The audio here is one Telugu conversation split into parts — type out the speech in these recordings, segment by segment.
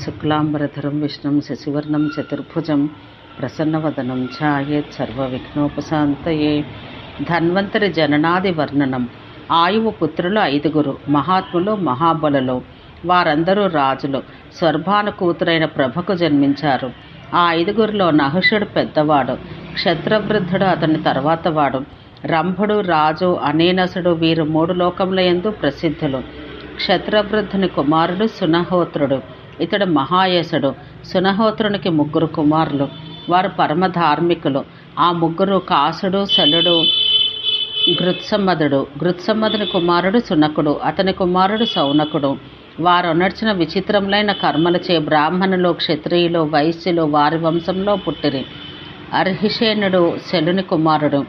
శుక్లాంబరధరం విష్ణుం శశివర్ణం చతుర్భుజం ప్రసన్నవదనం ఛాయేత్ సర్వవిఘ్నోపశాంతయే. ధన్వంతరి జననాది వర్ణనం. ఆయువు పుత్రులు 5 మహాత్ములు మహాబలులు. వారందరూ రాజులు. స్వర్భానుకూతురైన ప్రభకు జన్మించారు. ఆ 5 నహుషుడు పెద్దవాడు. క్షత్రవృద్ధుడు అతని తర్వాత వాడు. రంభుడు, రాజు, అనేనసుడు వీరు 3 లోకముల యందు ప్రసిద్ధులు. క్షత్రవృద్ధుని కుమారుడు సునహోత్రుడు. ఇతడు మహాయసుడు. సునహోత్రునికి 3 కుమారులు. వారు పరమ ధార్మికులు. ఆ 3 కాసుడు, శలుడు, గృత్సమ్మదుడు. గృత్సమ్మదుని కుమారుడు సునకుడు. అతని కుమారుడు సౌనకుడు. వారు నడిచిన విచిత్రములైన కర్మలచే బ్రాహ్మణులు, క్షత్రియులు, వైశ్యులు వారి వంశంలో పుట్టిరి. అర్హిషేనుడు శలుని కుమారుడు.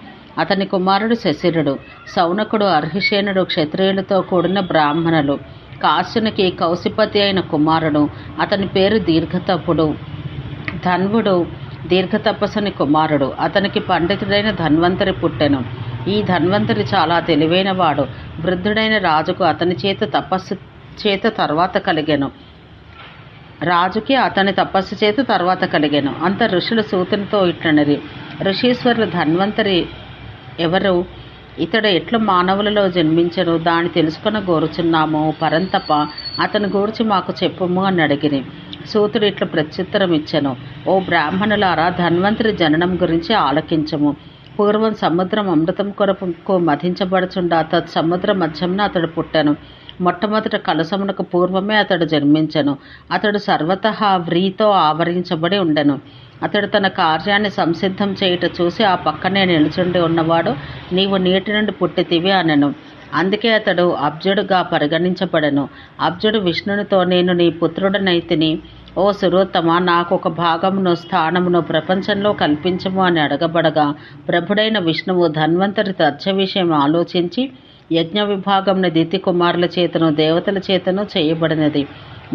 అతని కుమారుడు శశిరుడు. సౌనకుడు, అర్హిషేనుడు క్షత్రియులతో కూడిన బ్రాహ్మణులు. కాశ్యునికి కౌశిపతి అయిన కుమారుడు. అతని పేరు దీర్ఘతపుడు. ధన్వుడు దీర్ఘతపస్సుని కుమారుడు. అతనికి పండితుడైన ధన్వంతరి పుట్టెను. ఈ ధన్వంతరి చాలా తెలివైనవాడు. వృద్ధుడైన రాజుకు అతని చేత తపస్సు చేత తర్వాత కలిగెను. రాజుకి అతని తపస్సు చేత తర్వాత కలిగెను. అంత ఋషులు సూతునితో ఇట్లనిరి: ఋషీశ్వరులు ధన్వంతరి ఎవరు? ఇతడు ఎట్లు మానవులలో జన్మించను? దాన్ని తెలుసుకొని గోరుచున్నాము. పరంతప అతని గూర్చి మాకు చెప్పుము అని అడిగిరి. సూతుడు ఇట్లు ప్రత్యుత్తరం ఇచ్చెను: ఓ బ్రాహ్మణులారా, ధన్వంతరి జననం గురించి ఆలకించము. పూర్వం సముద్రం అమృతం కొరకు మధించబడుచుండా తత్సముద్ర మధ్యమున అతడు పుట్టెను. మొట్టమొదట కలసమునకు పూర్వమే అతడు జన్మించెను. అతడు సర్వతః వ్రీతో ఆవరించబడి ఉండెను. అతడు తన కార్యాన్ని సంసిద్ధం చేయుట చూసి ఆ పక్కనే నిలుచుండి ఉన్నవాడు, నీవు నీటి నుండి పుట్టితివి అనెను. అందుకే అతడు అబ్జుడుగా పరిగణించబడెను. అబ్జుడు విష్ణునితో, నేను నీ పుత్రుడనైతిని. ఓ సురోత్తమ, నాకు ఒక భాగమును, స్థానమును ప్రపంచంలో కల్పించము అని అడగబడగా, ప్రభుడైన విష్ణువు ధన్వంతరి తథ్య విషయం ఆలోచించి యజ్ఞ విభాగంను దితి కుమారుల చేతను దేవతల చేతను చేయబడినది.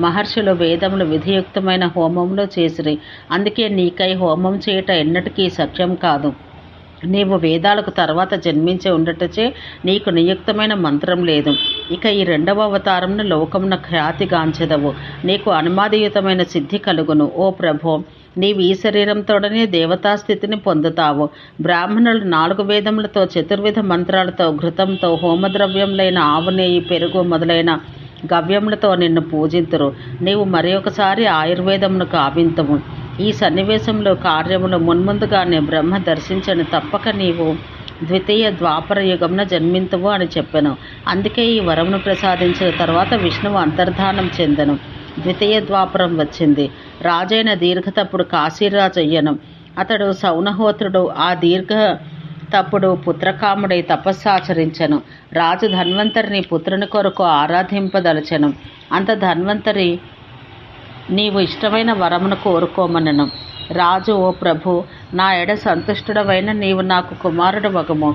మహర్షులు వేదములు విధియుక్తమైన హోమములు చేసిరి. అందుకే నీకై హోమం చేయుట ఎన్నటికీ సత్యం కాదు. నీవు వేదాలకు తర్వాత జన్మించి ఉండటచే నీకు నియుక్తమైన మంత్రం లేదు. ఇక ఈ 2వ అవతారంను లోకమున ఖ్యాతిగాంచెదవు. నీకు అనుమాదియుతమైన సిద్ధి కలుగును. ఓ ప్రభో, నీవు ఈ శరీరంతోడనే దేవతాస్థితిని పొందుతావు. బ్రాహ్మణులు 4 వేదములతో, చతుర్విధ మంత్రాలతో, ఘృతంతో, హోమద్రవ్యములైన ఆవు నెయ్యి, పెరుగు మొదలైన గవ్యములతో నిన్ను పూజింతురు. నీవు మరి ఒకసారి ఆయుర్వేదమును కావింతుము. ఈ సన్నివేశంలో కార్యములు మున్ముందుగానే బ్రహ్మ దర్శించని తప్పక నీవు ద్వితీయ ద్వాపర యుగమున జన్మింతువు అని చెప్పెను. అందుకే ఈ వరమును ప్రసాదించిన తర్వాత విష్ణువు అంతర్ధానం చెందెను. ద్వితీయ ద్వాపరం వచ్చింది. రాజైన దీర్ఘతప్పుడు కాశీరాజు అయ్యను. అతడు సౌనహోత్రుడు. ఆ దీర్ఘతప్పుడు పుత్రకాముడై తపస్సాచరించెను. రాజు ధన్వంతరిని పుత్రుని కొరకు ఆరాధింపదలచెను. అంత ధన్వంతరి, నీవు ఇష్టమైన వరమును కోరుకోమనెను. రాజు, ఓ ప్రభు, నా ఎడ సంతుష్టుడవైన నీవు నాకు కుమారుడు వగము,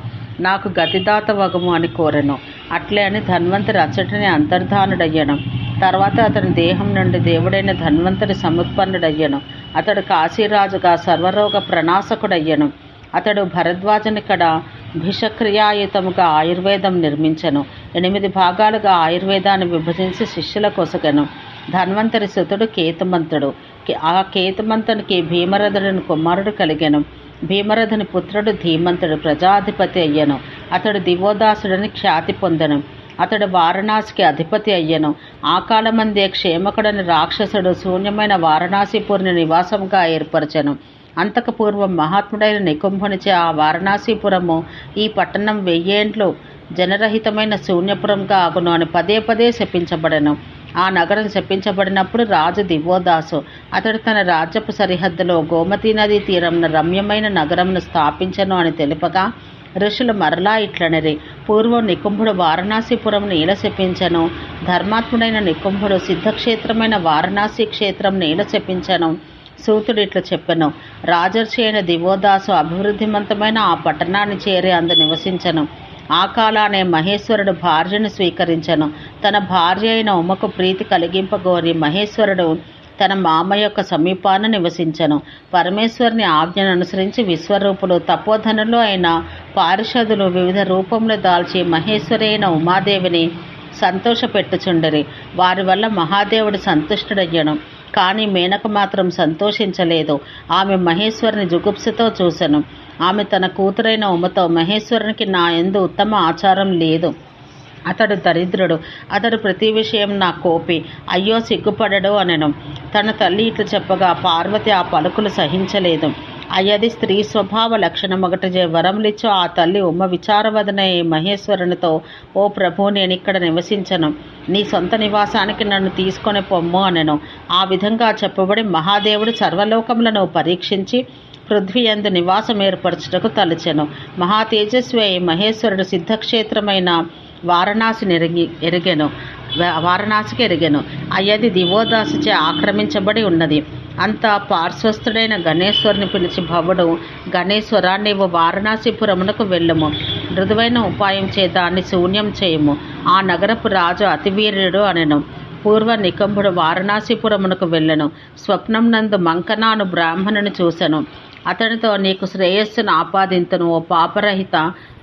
నాకు గతిదాత వగము అని కోరెను. అట్లే అని ధన్వంతరి అచ్చటిని అంతర్ధానుడయ్యను. తర్వాత అతని దేహం నుండి దేవుడైన ధన్వంతరి సముత్పన్నుడయ్యను. అతడు కాశీరాజుగా సర్వరోగ ప్రణాశకుడయ్యను. అతడు భరద్వాజనికడ భిషక్రియాయుతముగా ఆయుర్వేదం నిర్మించెను. 8 భాగాలుగా ఆయుర్వేదాన్ని విభజించి శిష్యుల కొసగెను. ధన్వంతరి సుతుడు కేతుమంతుడు. ఆ కేతుమంతునికి భీమరథుడిని కుమారుడు కలిగెను. భీమరథుని పుత్రుడు ధీమంతుడు ప్రజాధిపతి అయ్యను. అతడు దివోదాసుడని ఖ్యాతి పొందెను. అతడు వారణాసికి అధిపతి అయ్యను. ఆ కాలమందే క్షేమకుడని రాక్షసుడు శూన్యమైన వారణాసిపురిని నివాసంగా ఏర్పరచెను. అంతకు పూర్వం మహాత్ముడైన నికుంభునిచే ఆ వారణాసిపురము, ఈ పట్టణం 1000 ఏండ్లు జనరహితమైన శూన్యపురంగా ఆగును అని పదే శపించబడెను. ఆ నగరం శపించబడినప్పుడు రాజు దివోదాసు అతడు తన రాజ్యపు సరిహద్దులో గోమతీ నదీ తీరంన రమ్యమైన నగరంను స్థాపించను అని తెలుపగా, ఋషులు మరలా ఇట్లనిరి: పూర్వం నికుంభుడు వారణాసిపురంను ఈల శపించెను. ధర్మాత్ముడైన నికుంభుడు సిద్ధక్షేత్రమైన వారణాసి క్షేత్రంను ఈల శపించెను. సూతుడు ఇట్లా చెప్పెను: రాజర్షి అయిన దివోదాసు అభివృద్ధిమంతమైన ఆ పట్టణాన్ని చేరి అందు నివసించెను. ఆ కాలానే మహేశ్వరుడు భార్యను స్వీకరించెను. తన భార్య అయిన ఉమకు ప్రీతి కలిగింపగోరి మహేశ్వరుడు తన మామ యొక్క సమీపాన నివసించెను. పరమేశ్వరుని ఆజ్ఞను అనుసరించి విశ్వరూపులు, తపోధనులు అయిన పారిషదులు వివిధ రూపములు దాల్చి మహేశ్వరి అయిన ఉమాదేవిని సంతోషపెట్టుచుండిరి. వారి వల్ల మహాదేవుడు సంతుష్టుడయ్యను. కానీ మేనక మాత్రం సంతోషించలేదు. ఆమె మహేశ్వరుని జుగుప్సతో చూసెను. ఆమె తన కూతురైన ఉమతో, మహేశ్వరునికి నా యందు ఉత్తమ ఆచారం లేదు, అతడు దరిద్రుడు, అతడు ప్రతి విషయం నా కోపి, అయ్యో సిగ్గుపడడు అనెను. తన తల్లి ఇట్లు చెప్పగా పార్వతి ఆ పలుకులు సహించలేదు. అయ్యది స్త్రీ స్వభావ లక్షణమొకటి వరములిచ్చు ఆ తల్లి ఉమ్మ విచారవదన మహేశ్వరునితో, ఓ ప్రభు, నేనిక్కడ నివసించను, నీ సొంత నివాసానికి నన్ను తీసుకొని పొమ్ము అనెను. ఆ విధంగా చెప్పబడి మహాదేవుడు సర్వలోకములను పరీక్షించి పృథ్వీయందు నివాసం ఏర్పరచుటకు తలచెను. మహా తేజస్వి మహేశ్వరుడు సిద్ధక్షేత్రమైన వారణాసికి ఎరిగెను. అయ్యది దివోదాసుచే ఆక్రమించబడి ఉన్నది. అంత పార్శ్వస్థుడైన గణేశ్వరుని పిలిచి భవుడు, గణేశ్వర, నీవు వారణాసిపురమునకు వెళ్ళుము, మృదువైన ఉపాయం చే దాన్ని శూన్యం చేయము, ఆ నగరపు రాజు అతివీర్యుడు అనెను. పూర్వ నికంబుడు వారణాసిపురమునకు వెళ్ళెను. స్వప్నం నందు మంకనాను బ్రాహ్మణుని చూసెను. అతనితో, నీకు శ్రేయస్సును ఆపాదింతును, ఓ పాపరహిత,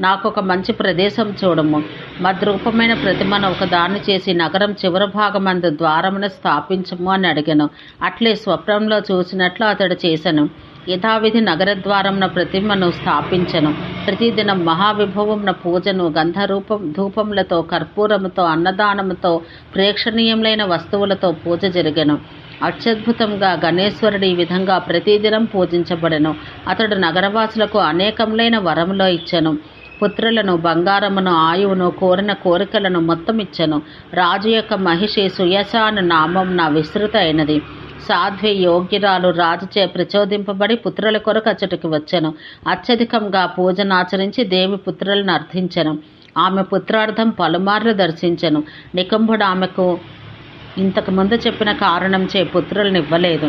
నాకొక మంచి ప్రదేశం చూడము, మద్రూపమైన ప్రతిమను ఒకదాన్ని చేసి నగరం చివరి భాగమందు ద్వారమును స్థాపించము అని అడిగాను. అట్లే స్వప్నంలో చూసినట్లు అతడు చేసెను. యథావిధి నగరద్వారమున ప్రతిమను స్థాపించెను. ప్రతిదినం మహావిభవమున పూజను, ధూపములతో, కర్పూరముతో, అన్నదానముతో, ప్రేక్షణీయములైన వస్తువులతో పూజ జరిగెను. అత్యద్భుతంగా గణేశ్వరుడు ఈ విధంగా ప్రతిదినం పూజించబడెను. అతడు నగరవాసులకు అనేకములైన వరములో ఇచ్చెను. పుత్రులను, బంగారమును, ఆయువును, కోరిన కోరికలను మొత్తం ఇచ్చెను. రాజు యొక్క మహిషి సుయస అను నామం నా విస్తృత అయినది. సాధ్వి యోగ్యురాలు రాజుచే ప్రచోదింపబడి పుత్రుల కొరకు అచ్చటికి వచ్చెను. అత్యధికంగా పూజనాచరించి దేవి పుత్రులను అర్థించెను. ఆమె పుత్రార్థం పలుమార్లు దర్శించెను. నికంబుడు ఆమెకు ఇంతకు ముందు చెప్పిన కారణం చే పుత్రులను ఇవ్వలేదు.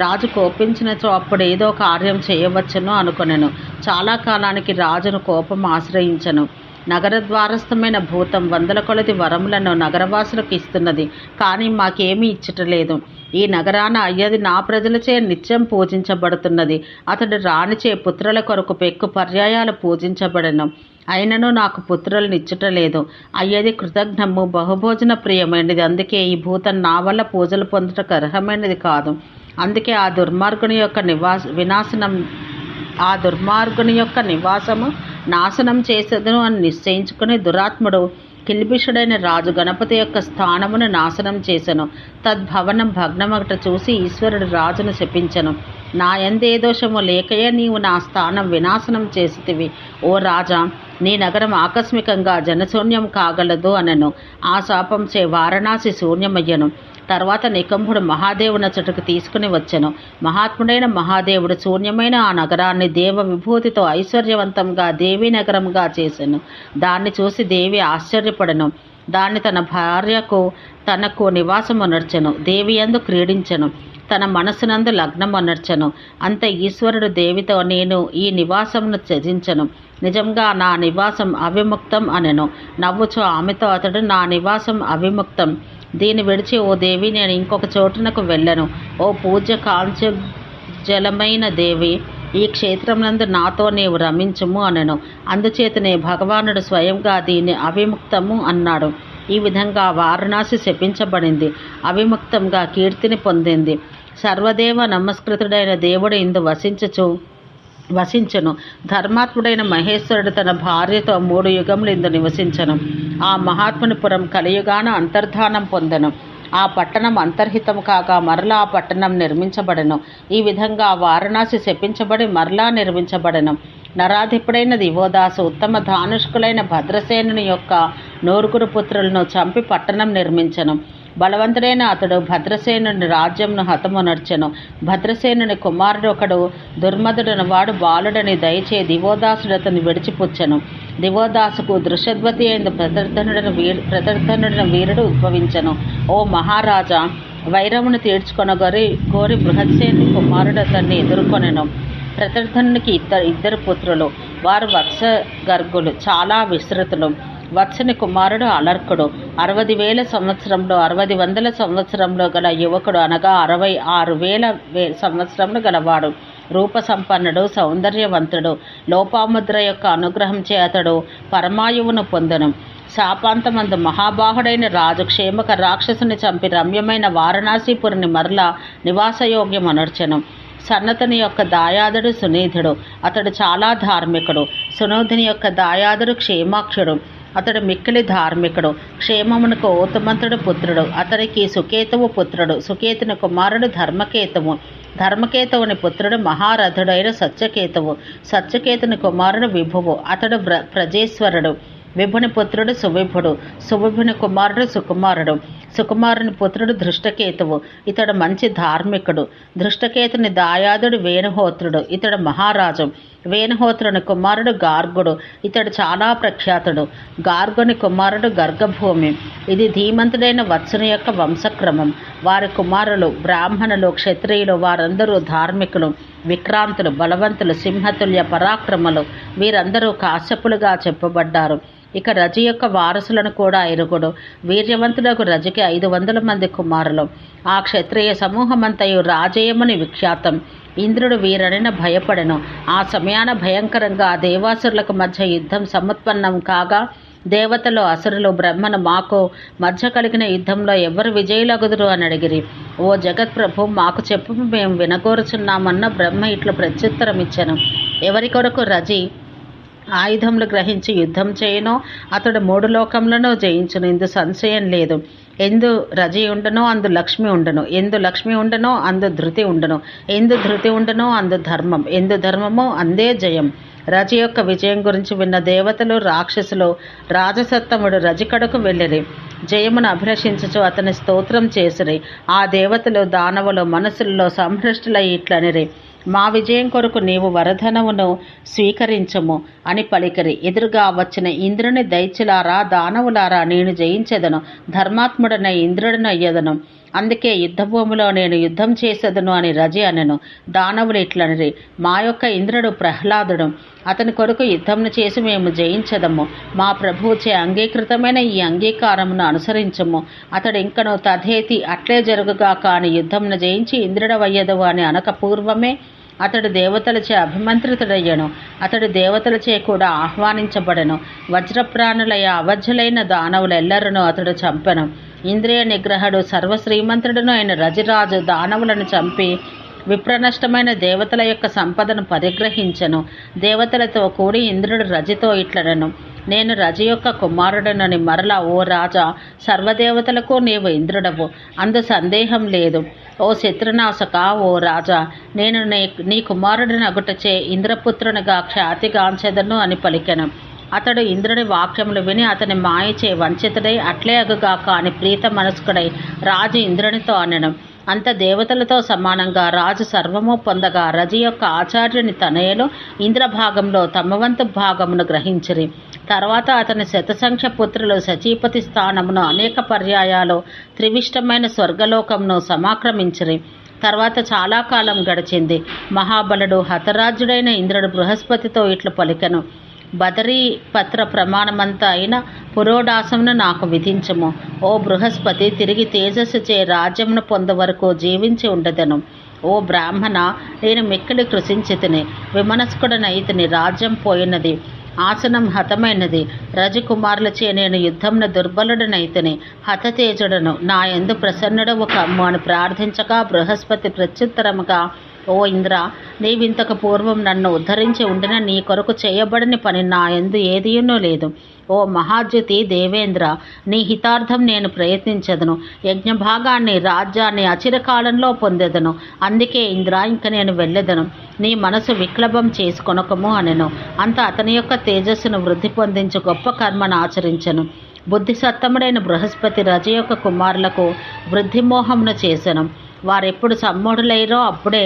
రాజు కోపించినచో అప్పుడు ఏదో కార్యం చేయవచ్చును అనుకొనెను. చాలా కాలానికి రాజును కోపం ఆశ్రయించెను. నగరద్వారస్థమైన భూతం వందల కొలది వరములను నగరవాసులకు ఇస్తున్నది, కానీ మాకేమీ ఇచ్చటలేదు. ఈ నగరాన అయ్యది నా ప్రజలచే నిత్యం పూజించబడుతున్నది. అతడు రాణిచే పుత్రుల కొరకు పెక్కు పర్యాయాలు పూజించబడెను, అయినను నాకు పుత్రులను ఇచ్చటలేదు. అయ్యది కృతజ్ఞము, బహుభోజన ప్రియమైనది. అందుకే ఈ భూతం నా వల్ల పూజలు పొందుటకు అర్హమైనది కాదు. అందుకే ఆ దుర్మార్గుని యొక్క నివాసము నాశనం చేసేదను అని నిశ్చయించుకుని దురాత్ముడు కిల్బిషుడైన రాజు గణపతి యొక్క స్థానమును నాశనం చేసెను. తద్భవనం భగ్నమగట చూసి ఈశ్వరుడు రాజును శపించెను. నా యందే దోషము లేకయే నీవు నా స్థానం వినాశనం చేసితివి. ఓ రాజా, నీ నగరం ఆకస్మికంగా జనశూన్యం కాగలదు అనెను. ఆ శాపం చే వారణాసి శూన్యమయ్యను. తర్వాత నికంబుడు మహాదేవునచ్చటకు తీసుకుని వచ్చెను. మహాత్ముడైన మహాదేవుడు శూన్యమైన ఆ నగరాన్ని దేవ విభూతితో ఐశ్వర్యవంతంగా దేవీ నగరంగా చేసెను. దాన్ని చూసి దేవి ఆశ్చర్యపడెను. దాన్ని తన భార్యకు తనకు నివాసమునర్చెను. దేవి యందు క్రీడించెను. తన మనసునందు లగ్నమునర్చెను. అంత ఈశ్వరుడు దేవితో, నేను ఈ నివాసమును త్యజించెను. నిజంగా నా నివాసం అవిముక్తం అనెను. నవ్వుచో ఆమెతో అతడు, నా నివాసం అవిముక్తం. దీన్ని విడిచి ఓ దేవి, నేను ఇంకొక చోటునకు వెళ్ళను. ఓ పూజ్య కాంచజలమైన దేవి, ఈ క్షేత్రమునందు నాతో నీవు రమించుము అనెను. అందుచేతనే భగవానుడు స్వయంగా దీన్ని అవిముక్తము అన్నాడు. ఈ విధంగా వారణాసి శపించబడింది, అవిముక్తంగా కీర్తిని పొందింది. సర్వదేవ నమస్కృతుడైన దేవుడు ఇందు వసించెను. ధర్మాత్ముడైన మహేశ్వరుడు తన భార్యతో 3 యుగములు ఇందు నివసించెను. ఆ మహాత్ముని పురం కలియుగాన అంతర్ధానం పొందెను. ఆ పట్టణం అంతర్హితము కాగా మరలా ఆ పట్టణం నిర్మించబడెను. ఈ విధంగా వారణాసి శపించబడి మరలా నిర్మించబడెను. నరాధిపుడైన దివోదాసు ఉత్తమ ధానుష్కులైన భద్రసేనుని యొక్క 9 పుత్రులను చంపి పట్టణం నిర్మించెను. బలవంతుడైన అతడు భద్రసేనుని రాజ్యంను హతమునర్చెను. భద్రసేనుని కుమారుడు ఒకడు దుర్మధుడని వాడు బాలుడని దయచే దివోదాసుడు అతన్ని విడిచిపుచ్చెను. దివోదాసుకు దృశ్యద్వతి అయిన ప్రతర్ధనుడైన వీరుడు ఉద్భవించెను. ఓ మహారాజా, వైరమును తీర్చుకొనగోరి బృహత్సేను కుమారుడు అతన్ని ఎదుర్కొనెను. ప్రతర్ధనునికి ఇద్దరు పుత్రులు. వారు వత్సగర్గులు, చాలా విస్తృతులు. వత్సని కుమారుడు అలర్కుడు. 60,000 సంవత్సరంలో 60,000 సంవత్సరంలో గల యువకుడు, అనగా 66,000 సంవత్సరంలో గలవాడు. రూపసంపన్నుడు, సౌందర్యవంతుడు. లోపాముద్ర యొక్క అనుగ్రహం చే అతడు పరమాయువును పొందెను. శాపాంతమందు మహాబాహుడైన రాజు క్షేమక రాక్షసుని చంపి రమ్యమైన వారణాసీపురిని మరలా నివాసయోగ్యమనర్చెను. సన్నతుని యొక్క దాయాదుడు సునీధుడు, అతడు చాలా ధార్మికుడు. సునోధుని యొక్క దాయాదుడు క్షేమాక్షుడు, అతడు మిక్కిలి ధార్మికుడు. క్షేమమునకు ఓతుమంతుడు పుత్రుడు, అతడికి సుకేతువు పుత్రుడు. సుకేతుని కుమారుడు ధర్మకేతువు. ధర్మకేతువుని పుత్రుడు మహారథుడైన సత్యకేతువు. సత్యకేతుని కుమారుడు విభువు, అతడు ప్రజేశ్వరుడు. విభుని పుత్రుడు సువిభుడు. సువిభుని కుమారుడు సుకుమారుడు. సుకుమారుని పుత్రుడు దృష్టకేతువు, ఇతడు మంచి ధార్మికుడు. దృష్టకేతుని దాయాదుడు వేణుహోత్రుడు, ఇతడు మహారాజు. వేణుహోత్రుని కుమారుడు గార్గుడు, ఇతడు చాలా ప్రఖ్యాతుడు. గార్గుని కుమారుడు గర్గభూమి. ఇది ధీమంతుడైన వత్సుని యొక్క వంశక్రమం. వారి కుమారులు బ్రాహ్మణులు, క్షత్రియులు, వారందరూ ధార్మికులు, విక్రాంతులు, బలవంతులు, సింహతుల్య పరాక్రమలు. వీరందరూ కాశ్యపులుగా చెప్పబడ్డారు. ఇక రజి యొక్క వారసులను కూడా ఎరుగుడు. వీర్యవంతులకు రజికి 500 మంది కుమారులు. ఆ క్షత్రియ సమూహమంతయు రాజేయముని విఖ్యాతం. ఇంద్రుడు వీరనిన భయపడెను. ఆ సమయాన భయంకరంగా దేవాసురులకు మధ్య యుద్ధం సముత్పన్నం కాగా, దేవతలు అసురులు బ్రహ్మను మాకు మధ్య కలిగిన యుద్ధంలో ఎవరు విజయులగుదురు అని అడిగిరి. ఓ జగత్ప్రభు, మాకు చెప్పు, మేము వినగోరుచున్నామన్న బ్రహ్మ ఇట్లు ప్రత్యుత్తరం ఇచ్చెను. ఎవరి కొరకు రజి ఆయుధములు గ్రహించి యుద్ధం చేయనో అతడు 3 లోకములను జయించును. ఇందు సంశయం లేదు. ఎందు రజి ఉండనో అందు లక్ష్మి ఉండను. ఎందు లక్ష్మి ఉండనో అందు ధృతి ఉండను. ఎందు ధృతి ఉండనో అందు ధర్మం. ఎందు ధర్మమో అందే జయం. రజి యొక్క విజయం గురించి విన్న దేవతలు, రాక్షసులు రాజసత్తముడు రజి కడకు వెళ్ళిరి. జయమును అభిలషించుచు అతని స్తోత్రం చేసిరి. ఆ దేవతలు దానవులు మనసుల్లో సంహృష్టులై ఇట్లనిరి, మా విజయం కొరకు నీవు వరధనమును స్వీకరించము అని పలికిరి. ఎదురుగా వచ్చిన ఇంద్రుని దైత్యులారా, దానవులారా, నేను జయించెదను. ధర్మాత్ముడన ఇంద్రుడిని అయ్యదను. అందుకే యుద్ధభూమిలో నేను యుద్ధం చేసేదను అని రజి అనెను. దానవులు ఇట్లనిరి, మా యొక్క ఇంద్రుడు ప్రహ్లాదుడు. అతని కొరకు యుద్ధమును చేసి మేము జయించదము. మా ప్రభువుచే అంగీకృతమైన ఈ అంగీకారమును అనుసరించము. అతడు ఇంకను తథేతి అట్లే జరుగుగా కాని యుద్ధమును జయించి ఇంద్రుడవయ్యదవు అని అనక పూర్వమే అతడు దేవతలచే అభిమంత్రితుడయ్యను. అతడు దేవతలచే కూడా ఆహ్వానించబడెను. వజ్రప్రాణులయ అవధ్యులైన దానవులెల్లరను అతడు చంపెను. ఇంద్రియ నిగ్రహుడు సర్వశ్రీమంతుడును అయిన రజిరాజు దానవులను చంపి విప్రనష్టమైన దేవతల యొక్క సంపదను పరిగ్రహించెను. దేవతలతో కూడి ఇంద్రుడు రజితో ఇట్లనెను, నేను రజి యొక్క కుమారుడనని. మరలా, ఓ రాజా, సర్వదేవతలకు నీవు ఇంద్రుడవు, అందు సందేహం లేదు. ఓ శత్రునాశక, ఓ రాజా, నేను నీ కుమారుడిని అగుటచే ఇంద్రపుత్రునిగా ఖ్యాతిగాంచెదను అని పలికెను. అతడు ఇంద్రుని వాక్యములు విని అతని మాయచే వంచితుడై అట్లే అగుగాక అని ప్రీత మనస్కుడై రాజు ఇంద్రునితో అనెను. అంత దేవతలతో సమానంగా రాజు సర్వము పొందగా రజి యొక్క ఆచార్యుని తనయులు ఇంద్రభాగంలో తమ వంతు భాగమును గ్రహించిరి. తర్వాత అతని శతసంఖ్య పుత్రులు సచీపతి స్థానమును అనేక పర్యాయాలు త్రివిష్టమైన స్వర్గలోకమును సమాక్రమించిరి. తర్వాత చాలా కాలం గడిచింది. మహాబలుడు హతరాజ్యుడైన ఇంద్రుడు బృహస్పతితో ఇట్లు పలికెను, బదరీ పత్ర ప్రమాణమంతా అయిన పురోడాసమును నాకు విధించము. ఓ బృహస్పతి, తిరిగి తేజస్సుచే రాజ్యమును పొందవరకు జీవించి ఉండదను. ఓ బ్రాహ్మణ, నేను మిక్కిలి కృషించితిని, విమనస్కుడనైతిని. రాజ్యం పోయినది, ఆసనం హతమైనది. రజకుమారులచే నేను యుద్ధమున దుర్బలుడనైతిని, హతతేజుడను. నా యందు ప్రసన్నుడవు కమ్ము అని ప్రార్థించగా బృహస్పతి ప్రత్యుత్తరముగా, ఓ ఇంద్ర, నీవింతకు పూర్వం నన్ను ఉద్ధరించి ఉండిన నీ కొరకు చేయబడని పని నా యందు ఏదియునూ లేదు. ఓ మహాద్యుతి దేవేంద్ర, నీ హితార్థం నేను ప్రయత్నించదను. యజ్ఞభాగాన్ని, రాజ్యాన్ని అచిరకాలంలో పొందెదను. అందుకే ఇంద్ర, ఇంక నేను వెళ్ళెదను. నీ మనసు విక్లభం చేసుకొనకము అనెను. అంత అతని యొక్క తేజస్సును వృద్ధి పొందించి గొప్ప కర్మను ఆచరించెను. బుద్ధిసత్తముడైన బృహస్పతి రజి యొక్క కుమారులకు వృద్ధిమోహమును చేసెను. వారెప్పుడు సమ్మోఢులైరో అప్పుడే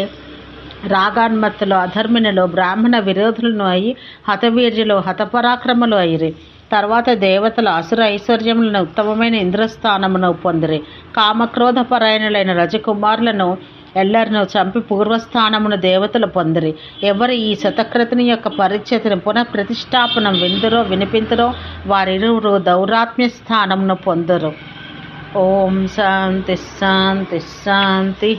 రాగాన్మత్తులు, అధర్మిణులు, బ్రాహ్మణ విరోధులను అయి హతవీర్యులు, హతపరాక్రములు అయిరి. తర్వాత దేవతలు అసుర ఐశ్వర్యములను, ఉత్తమమైన ఇంద్రస్థానమును పొందిరి. కామక్రోధపరాయణులైన రజకుమారులను ఎల్లరినూ చంపి పూర్వస్థానమును దేవతలు పొందిరి. ఎవరు ఈ శతక్రతుని యొక్క పరిచ్ఛేదను పునఃప్రతిష్టాపనం విందురో వినిపింతురో వారిరువురు దౌరాత్మ్య స్థానమును పొందురు. ఓం శాంతి శాంతి శాంతి.